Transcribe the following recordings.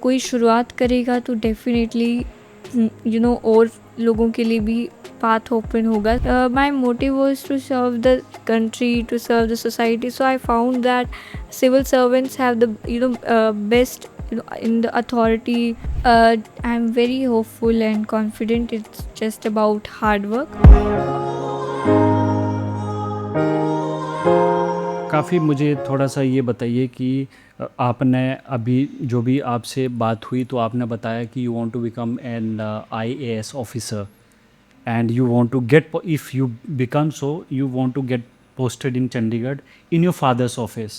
कोई शुरुआत करेगा तो डेफिनेटली और लोगों के लिए भी पाथ ओपन होगा. My motive was to serve the country, to serve the society. So I found that civil servants have the best in the authority. I'm very hopeful and confident. It's just about hard work. काफ़ी मुझे थोड़ा-सा ये बताइए कि आपने अभी जो भी आपसे बात हुई तो आपने बताया कि you want to become an IAS officer and you want to get if you become so you want to get posted in Chandigarh in your father's office.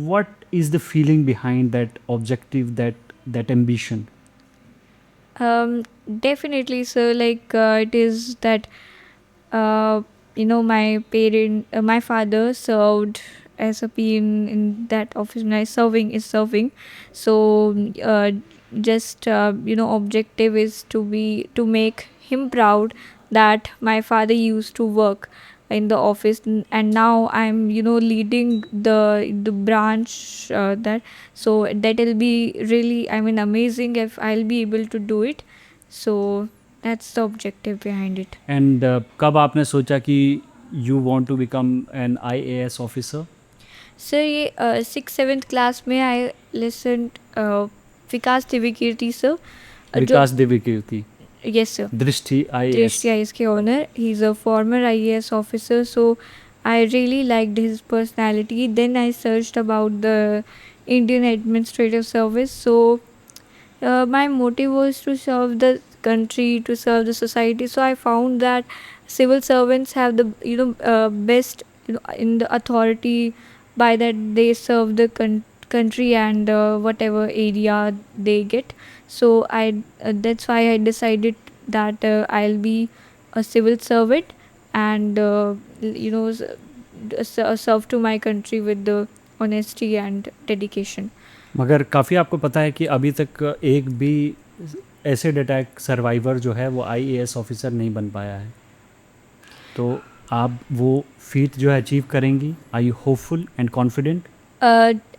What is the feeling behind that objective, that ambition? Definitely, sir. Like it is that my father served as a P in that office. My serving is serving. So just objective is to make him proud that my father used to work in the office, and now I'm leading the branch that. So that will be really, I mean, amazing if I'll be able to do it. So that's the objective behind it. And कब आपने सोचा कि you want to become an IAS officer? Sir ये 6th 7th class में I listen Vikas Divyakirti sir जो विकास देवीकीर्ति, yes sir दृष्टि IAS. Drishti ISK owner. He's a former IAS officer, so I really liked his personality. Then I searched about the Indian Administrative Service. So my motive was to serve the country, to serve the society. So I found that civil servants have the best in the authority. By that they serve the country and whatever area they get. So I that's why I decided that I'll be a civil servant and serve to my country with the honesty and dedication. मगर काफ़ी आपको पता है कि अभी तक एक भी एसिड अटैक सर्वाइवर जो है वो आईएएस ऑफिसर नहीं बन पाया है, तो आप वो फीट जो है अचीव करेंगी. Are you hopeful and confident?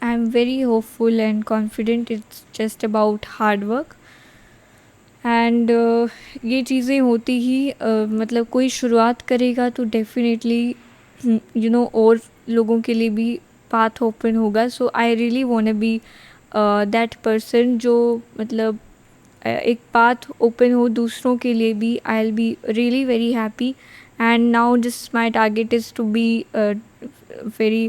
I'm very hopeful and confident. It's just about hard work. And ये चीज़ें होती ही मतलब कोई शुरुआत करेगा तो डेफिनेटली और लोगों के लिए भी पाथ ओपन होगा. So I really want be that person जो मतलब एक पाथ ओपन हो दूसरों के लिए भी. I will be really very happy. And now just my target is to be very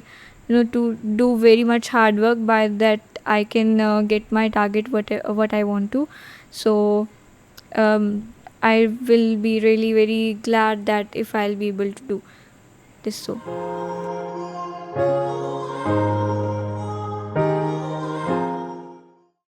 to do very much hard work. By that I can get my target what I want to. So I will be really very glad that if I'll be able to do this. So